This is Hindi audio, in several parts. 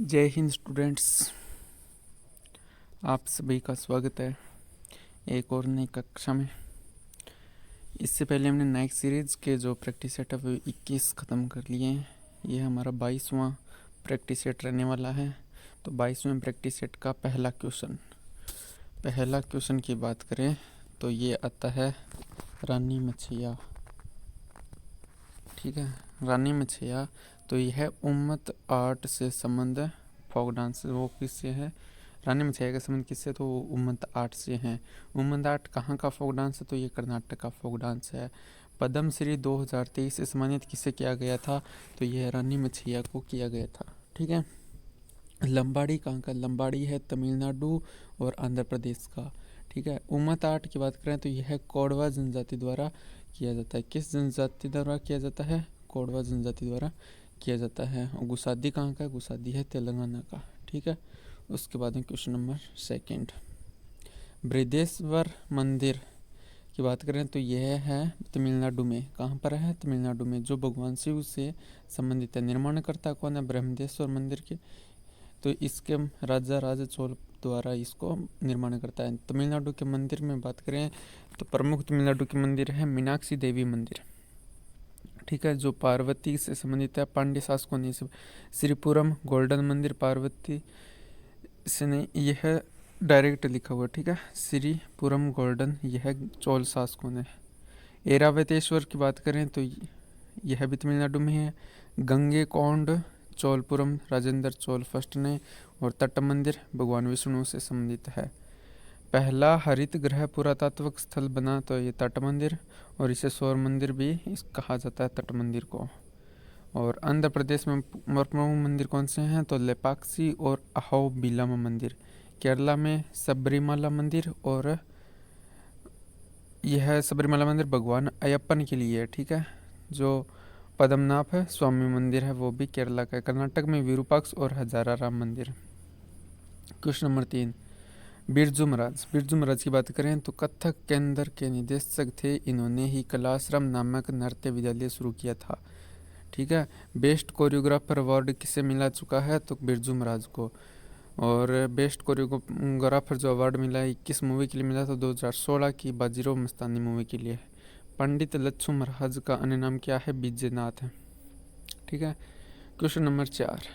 जय हिंद स्टूडेंट्स, आप सभी का स्वागत है एक और नई कक्षा में। इससे पहले हमने नाइक सीरीज़ के जो प्रैक्टिस सेट है वो 21 ख़त्म कर लिए हैं। ये हमारा 22वां प्रैक्टिस सेट रहने वाला है। तो 22वें प्रैक्टिस सेट का पहला क्वेश्चन की बात करें तो ये आता है रानी मछिया। ठीक है, रानी मछिया। तो यह है उम्मत आर्ट से संबंध फोक डांस। वो किससे है? रानी मछिया का संबंध किससे? तो उम्मत आर्ट से हैं। उम्मत आर्ट कहाँ का फोक डांस है? तो ये कर्नाटक का फोक डांस है। पद्म श्री 2023 से सम्मानित किसे किया गया था? तो यह रानी मछिया को किया गया था। ठीक है। लंबाड़ी कहाँ का? लंबाड़ी है तमिलनाडु और आंध्र प्रदेश का। ठीक है। उम्मत आर्ट की बात करें तो यह कोडवा जनजाति द्वारा किया जाता है। किस जनजाति द्वारा किया जाता है? कोडवा जनजाति द्वारा किया जाता है। और गुसादी कहाँ का? गुसादी है तेलंगाना का। ठीक है। उसके बाद में क्वेश्चन नंबर 2, बृहदेश्वर मंदिर की बात करें तो यह है तमिलनाडु में। कहाँ पर है? तमिलनाडु में। जो भगवान शिव से संबंधित है। निर्माणकर्ता कौन है? बृहदेश्वर मंदिर के। तो इसके राजा राजा चोल द्वारा इसको निर्माण करता है। तमिलनाडु के मंदिर में बात करें तो प्रमुख तमिलनाडु के मंदिर है मीनाक्षी देवी मंदिर। ठीक है, जो पार्वती से संबंधित है। पांड्य शासकों ने श्रीपुरम गोल्डन मंदिर पार्वती से नहीं, यह डायरेक्ट लिखा हुआ। ठीक है, श्रीपुरम गोल्डन, यह चोल शासकों ने। एरावतेश्वर की बात करें तो यह भी तमिलनाडु में है। गंगे कोंड चोलपुरम राजेंद्र चोल फर्स्ट ने। और तट मंदिर भगवान विष्णु से संबंधित है। पहला हरित ग्रह पुरातात्विक स्थल बना तो ये तट मंदिर, और इसे सौर मंदिर भी कहा जाता है तट मंदिर को। और आंध्र प्रदेश में प्रमुख मंदिर कौन से हैं? तो लेपाक्षी और अहोबिलम मंदिर। केरला में सबरीमाला मंदिर, और यह सबरीमाला मंदिर भगवान अयप्पन के लिए है। ठीक है। जो पद्मनाभ स्वामी मंदिर है वो भी केरला का है। कर्नाटक में विरूपाक्ष और हजाराराम मंदिर। क्वेश्चन नंबर 3, बिरजू महाराज की बात करें तो कथक केंद्र के निदेशक थे। इन्होंने ही कलाश्रम नामक नृत्य विद्यालय शुरू किया था। ठीक है। बेस्ट कोरियोग्राफर अवार्ड किसे मिला चुका है? तो बिरजू महाराज को। और बेस्ट कोरियोग्राफर जो अवार्ड मिला है किस मूवी के लिए मिला था? 2016 की बाजीराव मस्तानी मूवी के लिए। पंडित लच्छू महाराज का अन्य नाम क्या है? विजयनाथ है। ठीक है। क्वेश्चन नंबर 4,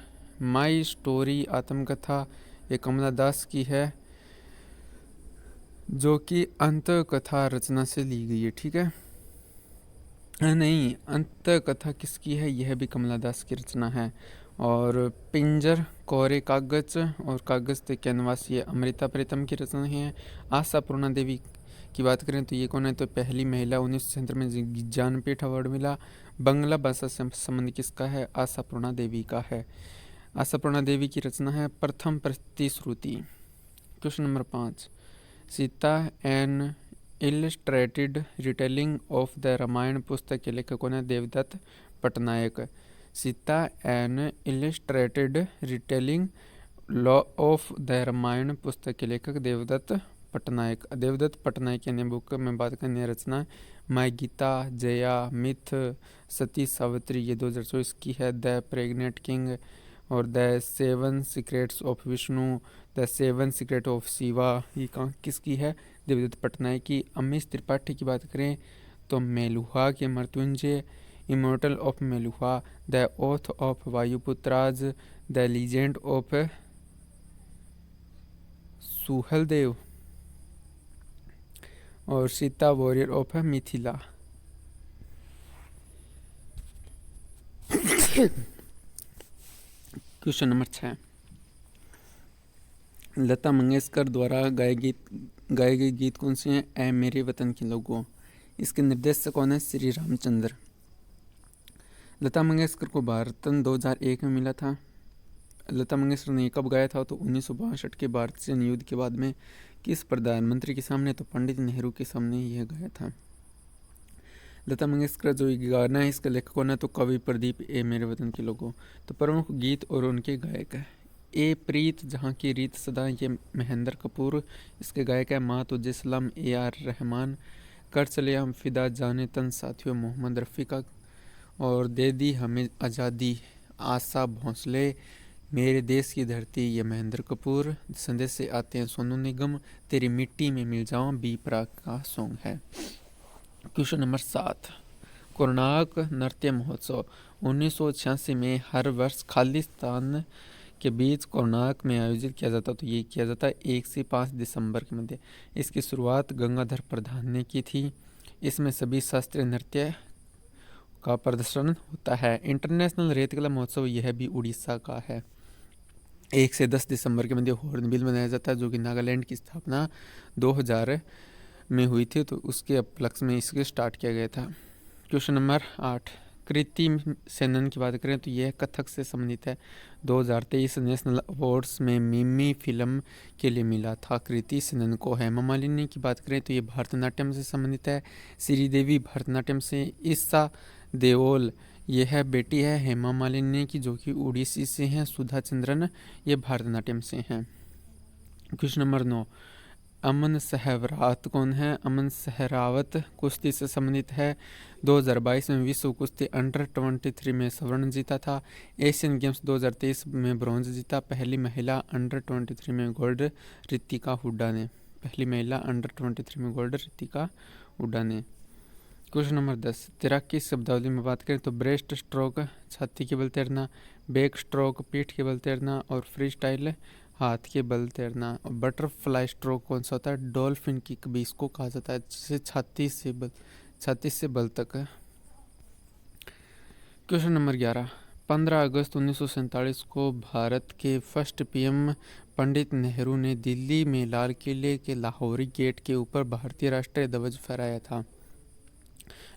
माई स्टोरी आत्मकथा ये कमला दास की है, जो कि अंत कथा रचना से ली गई है। ठीक है। नहीं, अंत कथा किसकी है? यह भी कमला दास की रचना है। और पिंजर कोरे कागज और कागज ते कैनवास ये अमृता प्रीतम की रचना है। आशा पूर्णा देवी की बात करें तो ये कौन है? तो पहली महिला 1976 में ज्ञानपीठ अवार्ड मिला। बांग्ला भाषा से संबंध किसका है? आशा पूर्णा देवी का है। आशा पूर्णा देवी की रचना है Pratham Pratishruti. Question number 5, Sita an illustrated retelling of the Ramayana पुस्तक के लेखक कौन है? Devdutt Pattanaik. Sita an illustrated retelling law of the Ramayana पुस्तक के लेखक देवदत्त पटनायक। देवदत्त पटनायक ने बुक में बात करने रचना माई गीता, जया, मिथ, सती सावित्री ये 2024 की है। द प्रेग्नेंट किंग और the 7 secrets of Vishnu, the 7 secret of Shiva ये किसकी है? देवदत्त पटनायक की। अमीश त्रिपाठी की बात करें तो मेलुहा के Mrityunjay, immortal of Meluha, the oath of Vayuputras, the legend of Suheldev, और Sita warrior of Mithila. Question number 6, Lata Mangeshkar द्वारा गाए गए गीत कौन से हैं? ऐ मेरे वतन के लोगों। इसके निर्देशक कौन है? श्री रामचंद्र। लता मंगेशकर को भारत रत्न 2001 में मिला था। लता मंगेशकर ने कब गाया था? तो 1962 के भारत चीन युद्ध के बाद में। किस प्रधानमंत्री के सामने? तो पंडित नेहरू के सामने यह गाया था। लता मंगेशकर जो गाना है इसका लेखक कौन है? तो कवि प्रदीप ए मेरे वतन के लोगों। तो प्रमुख गीत और उनके गायक है। ए प्रीत जहाँ की रीत सदा ये महेंद्र कपूर। इसके गायक है माँ तुझे सलाम ए आर रहमान। कर चले हम फिदा जाने तन साथियों मोहम्मद रफ़ी का। और दे दी हमें आज़ादी आशा भोंसले। मेरे देश की धरती ये महेंद्र कपूर, संदेश से आते हैं सोनू निगम, तेरी मिट्टी में मिल जाऊं बी प्राक का सॉन्ग है। क्वेश्चन नंबर 7, कोणार्क नृत्य महोत्सव 1986 में हर वर्ष खालिस्तान के बीच कोणार्क में आयोजित किया जाता, तो ये किया जाता है 1 से 5 दिसंबर के मध्य। इसकी शुरुआत गंगाधर प्रधान ने की थी। इसमें सभी शास्त्रीय नृत्य का प्रदर्शन होता है। इंटरनेशनल रेतकला महोत्सव यह भी उड़ीसा का है। 1 से 10 दिसंबर के मध्य हॉर्नबिल मनाया जाता है, जो कि नागालैंड की स्थापना 2000 में हुई थी, तो उसके उपलक्ष्य में इसके स्टार्ट किया गया था। क्वेश्चन नंबर 8, कृति सेनन की बात करें तो यह कथक से संबंधित है। 2023 नेशनल अवार्ड्स में मिमी फिल्म के लिए मिला था कृति सेनन को। हेमा मालिनी की बात करें तो ये भरतनाट्यम से संबंधित है। श्रीदेवी भरतनाट्यम से। ईसा देओल यह बेटी है हेमा मालिनी की, जो कि उड़ीसी से हैं। सुधा चंद्रन ये भरतनाट्यम से हैं। क्वेश्चन नंबर 9, अमन सहरावत कौन है? अमन सहरावत कुश्ती से संबंधित है। 2022 में विश्व कुश्ती अंडर 23 में स्वर्ण जीता था। एशियन गेम्स 2023 में ब्रॉन्ज जीता। पहली महिला अंडर 23 में गोल्ड रितिका हुड्डा ने। पहली महिला अंडर 23 में गोल्ड रितिका हुड्डा ने। क्वेश्चन नंबर 10, तैराकी शब्दावली में बात करें तो ब्रेस्ट स्ट्रोक छाती के बल तैरना, बैक स्ट्रोक पीठ के बल तैरना, और फ्री स्टाइल हाथ के बल तैरना। और बटरफ्लाई स्ट्रोक कौन सा होता है? डॉल्फिन किक भी इसको कहा जाता है, जिसे छाती से बल तक। क्वेश्चन नंबर 11, 15 अगस्त 1947 को भारत के फर्स्ट पीएम पंडित नेहरू ने दिल्ली में लाल किले के लाहौरी गेट के ऊपर भारतीय राष्ट्रीय ध्वज फहराया था।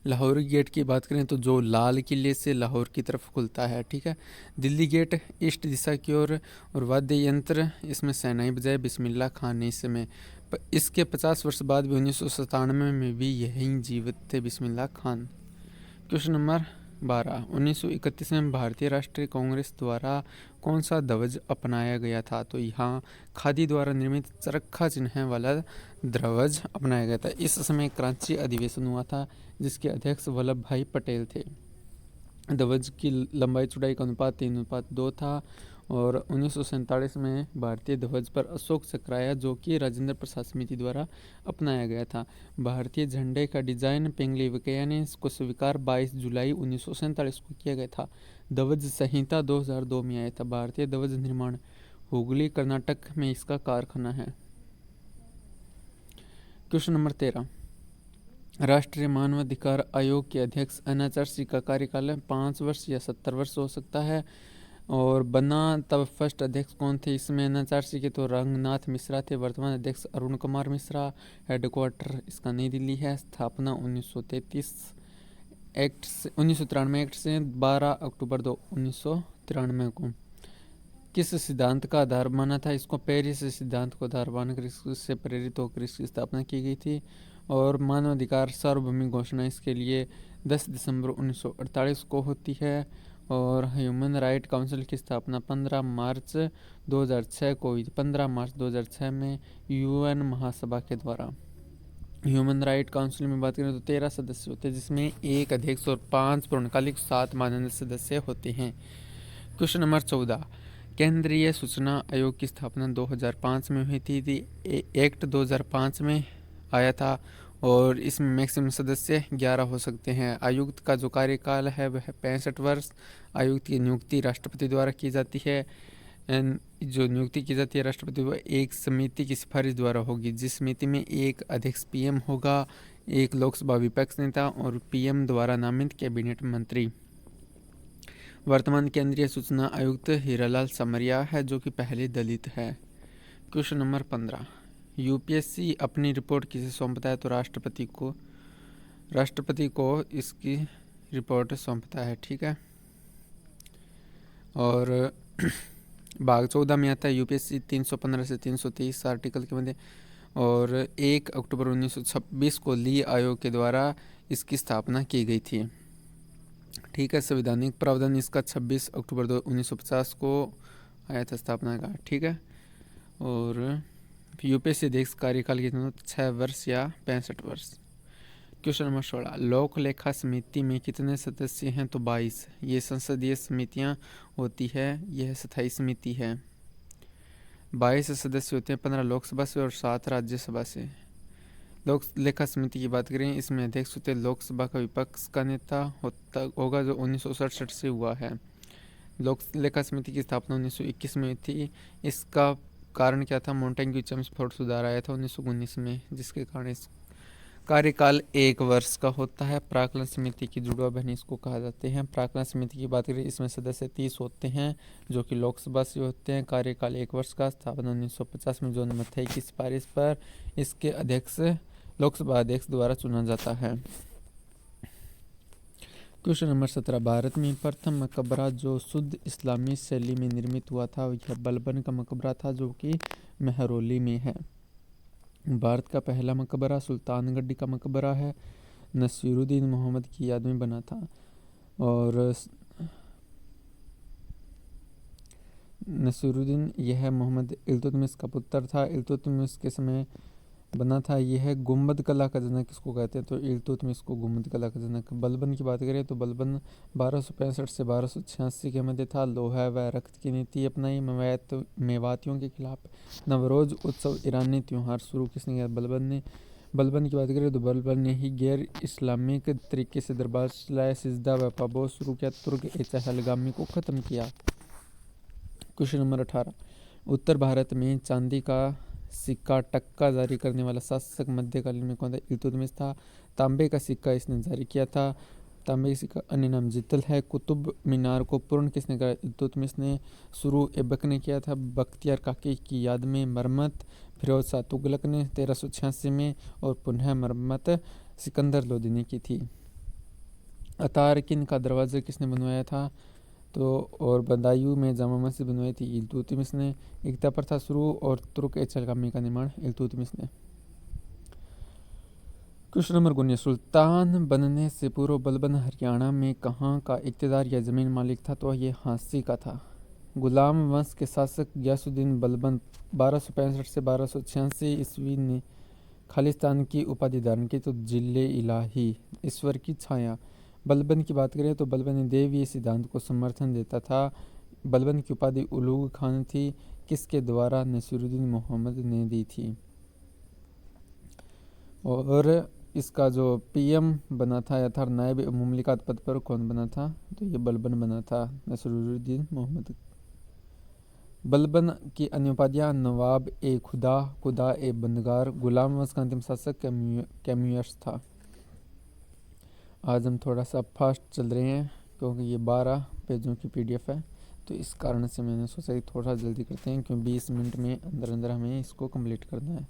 लाहौरी गेट की बात करें तो जो लाल किले से लाहौर की तरफ खुलता है, ठीक है। दिल्ली गेट ईस्ट दिशा की ओर, और वाद्य यंत्र इसमें शहनाई बजाए बिस्मिल्लाह खान ने इस समय। इसके 50 वर्ष बाद भी 1997 में भी यही जीवित थे बिस्मिल्लाह खान। क्वेश्चन नंबर 12, 1931 में भारतीय राष्ट्रीय कांग्रेस द्वारा कौन सा ध्वज अपनाया गया था? तो यहाँ खादी द्वारा निर्मित चरखा चिन्ह वाला ध्वज अपनाया गया था। इस समय क्रांति अधिवेशन हुआ था, जिसके अध्यक्ष वल्लभ भाई पटेल थे। ध्वज की लंबाई चौड़ाई का अनुपात 3:2 था। और 1947 में भारतीय ध्वज पर अशोक चक्र आया, जो कि राजेंद्र प्रसाद समिति द्वारा अपनाया गया था। भारतीय झंडे का डिजाइन पिंगली वकैया ने इसको स्वीकार 22 जुलाई 1947 को किया गया था। ध्वज संहिता 2002 में आया था। भारतीय ध्वज निर्माण हुगली कर्नाटक में इसका कारखाना है। क्वेश्चन नंबर 13, राष्ट्रीय मानवाधिकार आयोग के अध्यक्ष एनएचआरसी का कार्यकाल 5 वर्ष या 70 वर्ष हो सकता है। और बना तब फर्स्ट अध्यक्ष कौन थे इसमें? एनएचआरसी के तो रंगनाथ मिश्रा थे। वर्तमान अध्यक्ष अरुण कुमार मिश्रा। हेडक्वार्टर इसका नई दिल्ली है। स्थापना 1993 एक्ट से 1993 एक्ट से 12 अक्टूबर 1993 को। किस सिद्धांत का आधार माना था इसको? पेरिस सिद्धांत को आधार मानकर इससे प्रेरित होकर इसकी स्थापना की गई थी। और मानवाधिकार सार्वभौमिक घोषणा इसके लिए 10 दिसंबर 1948 को होती है। और ह्यूमन राइट काउंसिल की स्थापना 15 मार्च 2006 को हुई। 15 मार्च 2006 में यूएन महासभा के द्वारा। ह्यूमन राइट काउंसिल में बात करें तो 13 सदस्य होते हैं, जिसमें 1 अध्यक्ष और 5 पूर्णकालिक 7 माननीय सदस्य होते हैं। क्वेश्चन नंबर 14, केंद्रीय सूचना आयोग की स्थापना 2005 में हुई थी। एक्ट 2005 में आया था। और इसमें मैक्सिमम सदस्य 11 हो सकते हैं। आयुक्त का जो कार्यकाल है वह 65 वर्ष। आयुक्त की नियुक्ति राष्ट्रपति द्वारा की जाती है। जो नियुक्ति की जाती है राष्ट्रपति वह एक समिति की सिफारिश द्वारा होगी, जिस समिति में एक अध्यक्ष पीएम होगा, एक लोकसभा विपक्ष नेता और पीएम द्वारा नामित कैबिनेट मंत्री। वर्तमान केंद्रीय सूचना आयुक्त हीरालाल समरिया है, जो कि पहले दलित है। क्वेश्चन नंबर 15, यूपीएससी अपनी रिपोर्ट किसे सौंपता है? तो राष्ट्रपति को इसकी रिपोर्ट सौंपता है, ठीक है। और भाग 14 में आता है यूपीएससी 315 से 323 आर्टिकल के मध्य। और 1 अक्टूबर 1926 को ली आयोग के द्वारा इसकी स्थापना की गई थी, ठीक है। संवैधानिक प्रावधान इसका 26 अक्टूबर 1950 को आया था स्थापना का, ठीक है। और यूपीएससी अध्यक्ष कार्यकाल की 6 वर्ष या 65 वर्ष। क्वेश्चन नंबर 16, लोक लेखा समिति में कितने सदस्य हैं? तो 22। ये संसदीय समितियां होती है, यह स्थायी समिति है। 22 सदस्य होते हैं, 15 लोकसभा से और 7 राज्यसभा से। लोक लेखा समिति की बात करें, इसमें अध्यक्ष होते हैं लोकसभा का विपक्ष का नेता होगा, जो 1967 से हुआ है। लोक लेखा समिति की स्थापना 1921 में हुई थी। इसका कारण क्या था? मोंटेग्यू चेम्सफोर्ड सुधार आया था 1919 में, जिसके कारण इस कार्यकाल 1 वर्ष का होता है। प्राक्कलन समिति की जुड़वा बहनी इसको कहा जाते हैं। प्राक्कलन समिति की बात करें, इसमें सदस्य 30 होते हैं, जो कि लोकसभा से होते हैं। कार्यकाल 1 वर्ष का। स्थापना 1950 में जॉन मथाई की सिफारिश पर इसके अध्यक्ष लोकसभा अध्यक्ष द्वारा चुना जाता है। क्वेश्चन नंबर 17, भारत में प्रथम मकबरा जो शुद्ध इस्लामी शैली में निर्मित हुआ था, यह बलबन का मकबरा था, जो कि मेहरौली में है। भारत का पहला मकबरा सुल्तानगढ़ का मकबरा है, नसीरुद्दीन मोहम्मद की याद में बना था। और नसीरुद्दीन यह मोहम्मद इल्तुतमिश का पुत्र था। इल्तुतमिश के समय बना था। यह गुम्बद कला का जनक किसको कहते हैं? तो इल्तुतमिश को गुम्बद कला का जनक। बलबन की बात करें तो बलबन 1265 से 1286 के मध्य था। लोहा व रक्त की नीति अपनाई मेवातियों के खिलाफ। नवरोज उत्सव ईरानी त्यौहार शुरू किसने किया? बलबन ने। बलबन की बात करें तो बलबन ने ही गैर इस्लामिक तरीके से दरबार चलाया, सिजदा व पाबोस शुरू किया, तुर्क ए चहलगामी को ख़त्म किया। क्वेश्चन नंबर 18, उत्तर भारत में चांदी का सिक्का टक्का जारी करने वाला शासक मध्यकालीन में कौन था? इल्तुतमिश था। तांबे का सिक्का इसने जारी किया था। तांबे का सिक्का अन्य नाम जितल है। कुतुब मीनार को पूर्ण किसने करा? इल्तुतमिश ने। शुरू ऐबक ने किया था बख्तियार काकी की याद में। मरम्मत फिरोज शाह तुगलक ने 1386 में, और पुनः मरम्मत सिकंदर लोदी ने की थी। अतारकिन का दरवाज़ा किसने बनवाया था? तो और बदायूं में जामा मस्जिद बनवाई थी इल्तुतमिश ने। एकता प्रथा शुरू और तुर्क ए चहलगामी का निर्माण इल्तुतमिश ने। क्वेश्चन नंबर 19, सुल्तान बनने से पूर्व बलबन हरियाणा में कहाँ का इक्तदार या जमीन मालिक था? तो ये हाँसी का था। गुलाम वंश के शासक गयासुद्दीन बलबन 1265 से 1286 ईस्वी ने खालिस्तान की उपाधि धारण की, तो जिले इलाही ईश्वर की छाया। बलबन की बात करें तो बलबन ने देवीय सिद्धांत को समर्थन देता था। बलबन की उपाधि उलूग खान थी, किसके द्वारा? नसीरुद्दीन मोहम्मद ने दी थी। और इसका जो पीएम बना था या था नायब मुमलिकात पद पर कौन बना था? तो ये बलबन बना था, नसीरुद्दीन मोहम्मद। बलबन की अन्य उपाधियाँ नवाब ए खुदा, खुदा ए बंदगार। गुलाम वंश का अंतिम शासक कैम्यूयर्स था। आज हम थोड़ा सा फास्ट चल रहे हैं क्योंकि ये 12 पेजों की पीडीएफ है, तो इस कारण से मैंने सोचा कि थोड़ा जल्दी करते हैं, क्योंकि 20 मिनट में अंदर अंदर हमें इसको कंप्लीट करना है।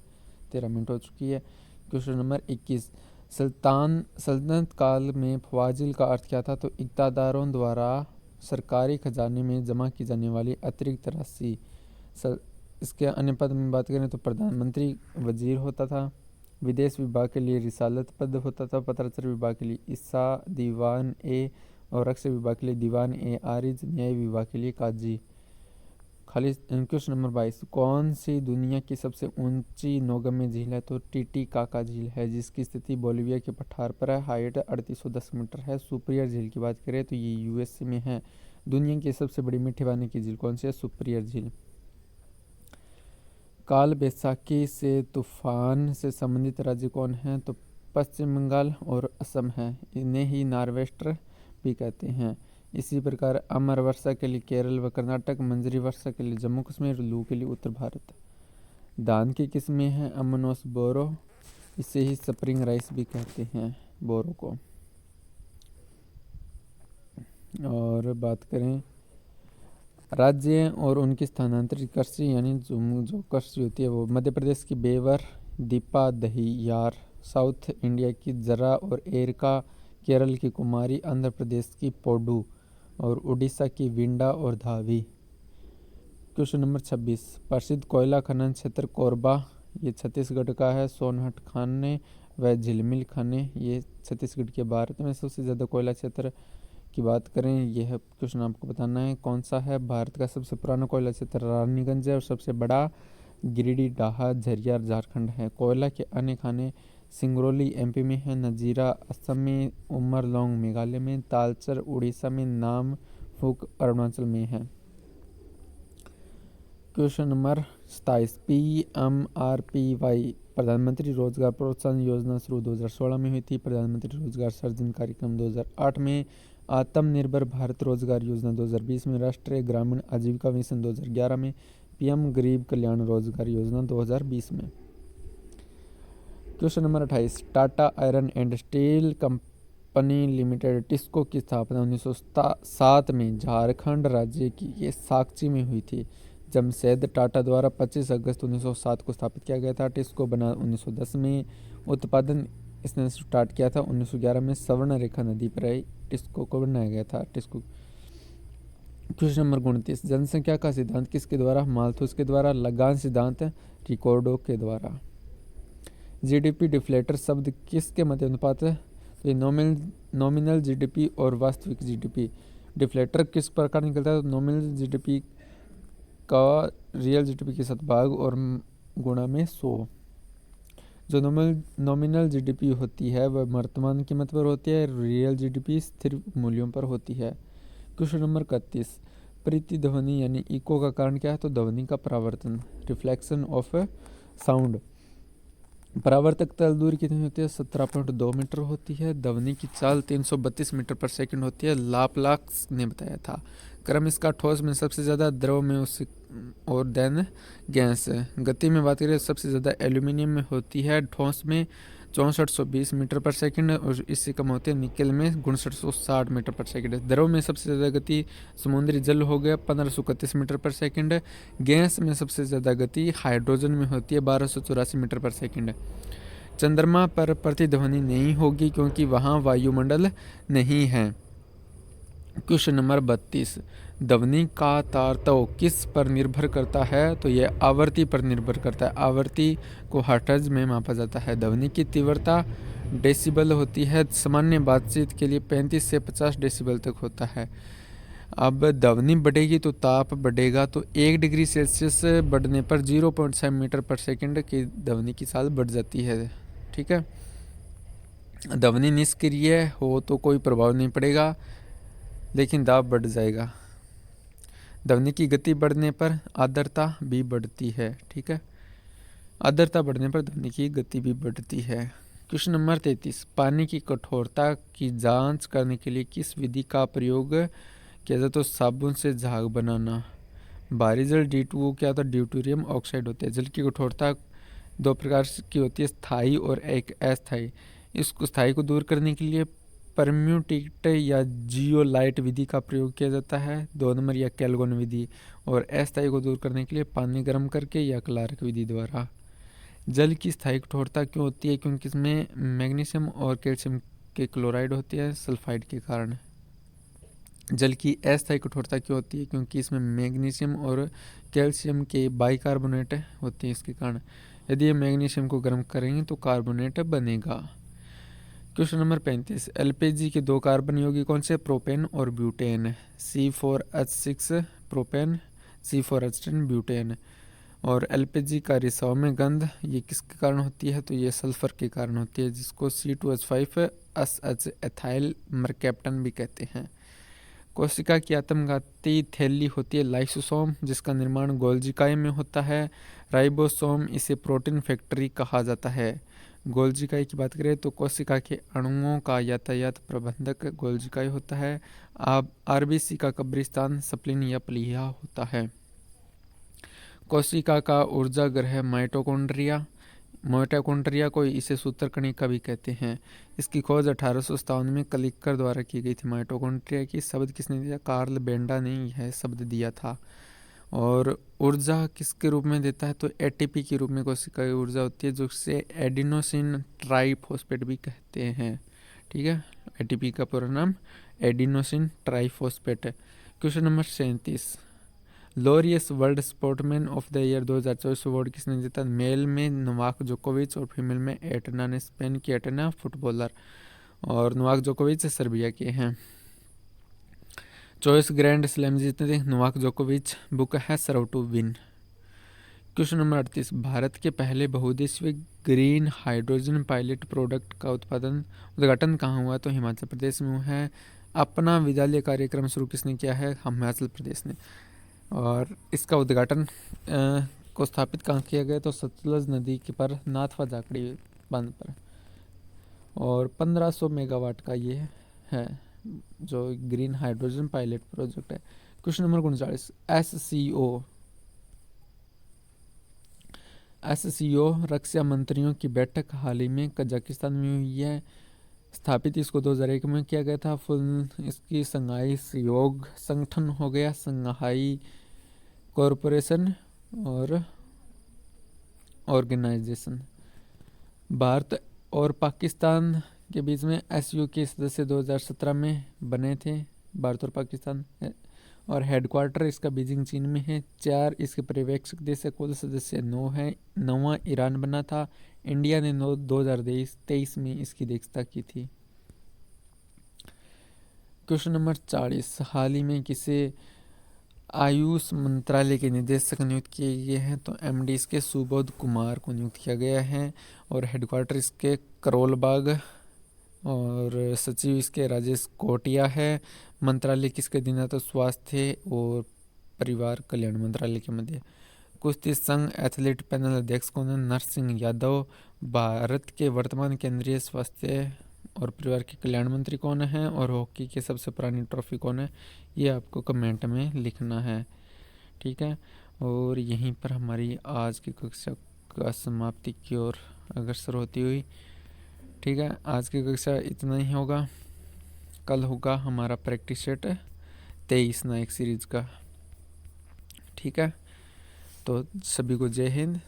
13 मिनट हो चुकी है। क्वेश्चन नंबर 21, सल्तनत काल में फवाजिल का अर्थ क्या था? तो इक़्तिदारों द्वारा सरकारी खजाने में जमा की जाने वाली अतिरिक्त राशि। इसके अन्य पद में बात करें तो प्रधानमंत्री वजीर होता था। विदेश विभाग के लिए रिसालत पद होता था। पत्राचार विभाग के लिए ईसा दीवान ए, और रक्षा विभाग के लिए दीवान ए आरिज। न्याय विभाग के लिए काजी। खाली। क्वेश्चन नंबर 22, कौन सी दुनिया की सबसे ऊंची नौगम्य झील है? तो टिटिकाका झील है, जिसकी स्थिति बोलिविया के पठार पर है। हाइट 3810 मीटर है। सुपीरियर झील की बात करें तो ये यूएसए में है। दुनिया की सबसे बड़ी मीठे पानी की झील कौन सी है? सुपीरियर झील। काल बैसाखी से तूफान से संबंधित राज्य कौन है? तो पश्चिम बंगाल और असम है। इन्हें ही नॉर्वेस्टर भी कहते हैं। इसी प्रकार अमर वर्षा के लिए केरल व कर्नाटक, मंजरी वर्षा के लिए जम्मू कश्मीर, लू के लिए उत्तर भारत। धान की किस्में हैं अमनोस बोरो, इसे ही स्प्रिंग राइस भी कहते हैं, बोरो को। और बात करें राज्य और उनकी स्थानांतरित कृषि, यानी जो कृषि होती है वो मध्य प्रदेश की बेवर, दीपा, दहियार। साउथ इंडिया की जरा और एरका। केरल की कुमारी। आंध्र प्रदेश की पोडू, और उड़ीसा की विंडा और धावी। क्वेश्चन नंबर 26, प्रसिद्ध कोयला खनन क्षेत्र कोरबा, ये छत्तीसगढ़ का है। सोनहठ खाने व झिलमिल खाने, ये छत्तीसगढ़ के। भारत में सबसे ज़्यादा कोयला क्षेत्र की बात करें, यह क्वेश्चन आपको बताना है कौन सा है। भारत का सबसे पुराना कोयला क्षेत्र रानीगंज है, और सबसे बड़ा गिरिडीह, डाहा, झरिया, झारखंड है। कोयला के अन्य खाने सिंगरौली एमपी में है, नजीरा असम में, उमरलोंग मेघालय में, तालचर उड़ीसा में, नामफुक अरुणाचल में है। क्वेश्चन नंबर 27, PMRPY प्रधानमंत्री रोजगार प्रोत्साहन योजना शुरू 2016 में हुई थी। प्रधानमंत्री रोजगार सृजन कार्यक्रम 2008 में, आत्मनिर्भर भारत रोजगार योजना 2020 में, राष्ट्रीय ग्रामीण आजीविका मिशन 2011 में, पीएम गरीब कल्याण रोजगार योजना 2020 में। Question number 28, Tata iron and steel company limited TISCO की स्थापना 1907 में झारखंड राज्य की साक्ची में हुई थी। जमशेद टाटा द्वारा 25 अगस्त 1907 को स्थापित किया गया था। टिस्को बना 1910 में। उत्पादन इसने स्टार्ट किया था 1911 में। सवर्ण रेखा नदी पर टिस्को को बनाया गया था। टिस्को। क्वेश्चन नंबर 29, जनसंख्या का सिद्धांत किसके द्वारा? माल्थus के द्वारा। लगान सिद्धांत रिकॉर्डो के द्वारा। जीडीपी डिफ्लेटर शब्द किसके मध्य अनुपात है? तो ये नॉमिनल जीडीपी और वास्तविक जीडीपी। डिफ्लेटर किस प्रकार निकलता है? तो नॉमिनल जीडीपी का रियल जीडीपी के साथ भाग और गुणा में 100। जो नॉमिनल जीडीपी होती है वह वर्तमान कीमत पर होती है, रियल जीडीपी स्थिर मूल्यों पर होती है। क्वेश्चन नंबर 31, प्रतिध्वनि यानी इको का कारण क्या है? तो ध्वनि का परावर्तन, रिफ्लेक्शन ऑफ साउंड। परावर्तक तल दूरी कितनी होती है? 17.2 मीटर होती है। ध्वनि की चाल 332 मीटर पर सेकंड होती है, लाप्लास ने बताया था। क्रम इसका ठोस में सबसे ज़्यादा, द्रव में उससे और देन गैस। गति में बात करें सबसे ज़्यादा एल्यूमिनियम में होती है, ठोस में 6420 मीटर पर सेकंड, और इससे कम होती है निकल में 6960 मीटर पर सेकंड। द्रव में सबसे ज़्यादा गति समुद्री जल हो गया 1531 मीटर पर सेकंड। गैस में सबसे ज़्यादा गति हाइड्रोजन में होती है 1284 मीटर पर सेकंड। चंद्रमा पर प्रतिध्वनि नहीं होगी क्योंकि वहाँ वायुमंडल नहीं है। क्वेश्चन नंबर 32, ध्वनि का तारतम्य किस पर निर्भर करता है? तो यह आवृत्ति पर निर्भर करता है। आवृत्ति को हर्ट्ज में मापा जाता है। ध्वनि की तीव्रता डेसिबल होती है। सामान्य बातचीत के लिए 35 से 50 डेसिबल तक होता है। अब ध्वनि बढ़ेगी तो ताप बढ़ेगा, तो 1 डिग्री सेल्सियस बढ़ने पर 0.7 मीटर पर सेकंड की ध्वनि की चाल बढ़ जाती है। ठीक है। ध्वनि निष्क्रिय हो तो कोई प्रभाव नहीं पड़ेगा, लेकिन दाब बढ़ जाएगा। ध्वनि की गति बढ़ने पर आर्द्रता भी बढ़ती है। ठीक है। आर्द्रता बढ़ने पर ध्वनि की गति भी बढ़ती है। क्वेश्चन नंबर 33, पानी की कठोरता की जांच करने के लिए किस विधि का प्रयोग किया जाए? तो साबुन से झाग बनाना। भारी जल D2O क्या होता है? ड्यूटेरियम ऑक्साइड होते हैं। जल की कठोरता 2 प्रकार की होती है, स्थायी और एक अस्थायी। इसको स्थायी को दूर करने के लिए परम्यूटेट या जियोलाइट विधि का प्रयोग किया जाता है। 2 नंबर या कैल्गोन विधि। और अस्थायी को दूर करने के लिए पानी गर्म करके या क्लार्क विधि द्वारा। जल की स्थायी कठोरता क्यों होती है? क्योंकि इसमें मैग्नीशियम और कैल्शियम के क्लोराइड होती है सल्फाइड के कारण। जल की अस्थायी कठोरता क्यों होती है? क्योंकि इसमें मैग्नीशियम और कैल्शियम के बाइकार्बोनेट होते हैं, इसके कारण। यदि ये मैग्नीशियम को गर्म करेंगे तो कार्बोनेट बनेगा। क्वेश्चन नंबर 35, एलपीजी के 2 कार्बन यौगिक कौन से? प्रोपेन और butane. C4H6 propane, C4H10 butane. और एलपीजी का रिसाव में गंध ये किसके कारण होती है? तो ये सल्फर के कारण होती है, जिसको C2H5SH एथाइल मरकैप्टन भी कहते हैं। कोशिका की आत्मघाती थैली होती है लाइसोसोम, जिसका निर्माण गोल्जिकाई में होता है। राइबोसोम, इसे प्रोटीन फैक्ट्री कहा जाता है। गोल्जिकाई की बात करें तो कोशिका के अणुओं का यातायात प्रबंधक गोल्जिकाई होता है। आरबीसी का कब्रिस्तान स्प्लीन या प्लीहा होता है। कोशिका का ऊर्जा ग्रह माइटोकॉन्ड्रिया को इसे सूत्रकणिका भी कहते हैं। इसकी खोज 1857 में कलिकर द्वारा की गई थी। माइटोकॉन्ड्रिया की शब्द किसने दिया? कार्ल बेंडा ने यह शब्द दिया था। और ऊर्जा किसके रूप में देता है? तो एटीपी के रूप में कोशिका की ऊर्जा होती है, जिसे एडिनोसिन ट्राइफॉस्फेट भी कहते हैं। ठीक है। एटीपी का पूरा नाम adenosine triphosphate. Question number 37, Laureus world sportsman of the year 2024 award किसने जीता? मेल में नोवाक जोकोविच और फीमेल में एटना ने। स्पेन की एटना फुटबॉलर, और नोवाक जोकोविच सर्बिया के हैं। 24 ग्रैंड स्लैम जीतने थे नोवाक जोकोविच। बुक है serve to win. Question number 38, Bharat के पहले बहुउद्देशीय ग्रीन हाइड्रोजन पायलट प्रोडक्ट का उद्घाटन कहाँ हुआ? तो हिमाचल प्रदेश में हुआ है। अपना विद्यालय कार्यक्रम शुरू किसने किया है? हिमाचल प्रदेश ने। और इसका उद्घाटन को स्थापित कहाँ किया गया? तो सतलज नदी के पर नाथवा जाखड़ी बांध पर। और 1500 मेगावाट का ये है जो ग्रीन हाइड्रोजन पायलट प्रोजेक्ट है। क्वेश्चन नंबर 39, एससीओ रक्षा मंत्रियों की बैठक हाल ही में कजाकिस्तान में हुई है। स्थापित इसको 2001 में किया गया था। फुल इसकी संघाई सहयोग संगठन हो गया, संघाई कॉरपोरेशन और ऑर्गेनाइजेशन। भारत और पाकिस्तान के बीच में एससीओ के सदस्य 2017 में बने थे, भारत और पाकिस्तान। और हेडक्वार्टर इसका बीजिंग चीन में है। 4 इसके पर्यवेक्षक देश है, कुल सदस्य 9 हैं। 9वां ईरान बना था। इंडिया ने 2023 में इसकी अध्यक्षता की थी। क्वेश्चन नंबर 40, हाल ही में किसे आयुष मंत्रालय के निदेशक नियुक्त किए गए हैं? तो एमडी इसके सुबोध कुमार को नियुक्त किया गया है। और हेडक्वार्टर इसके करोल बाग और सचिव इसके राजेश कोटिया है। मंत्रालय किसके अधीन है? तो स्वास्थ्य और परिवार कल्याण मंत्रालय के मध्य। कुश्ती संघ एथलीट पैनल अध्यक्ष कौन है? नरसिंह यादव। भारत के वर्तमान केंद्रीय स्वास्थ्य और परिवार के कल्याण मंत्री कौन है? और हॉकी की सबसे पुरानी ट्रॉफी कौन है? ये आपको कमेंट में लिखना है, ठीक है। और यहीं पर हमारी आज की कक्षा का समाप्ति की ओर अग्रसर होती हुई, ठीक है। आज की कक्षा इतना ही होगा। कल होगा हमारा प्रैक्टिस सेट 23 नया एक सीरीज का, ठीक है। तो सभी को जय हिंद।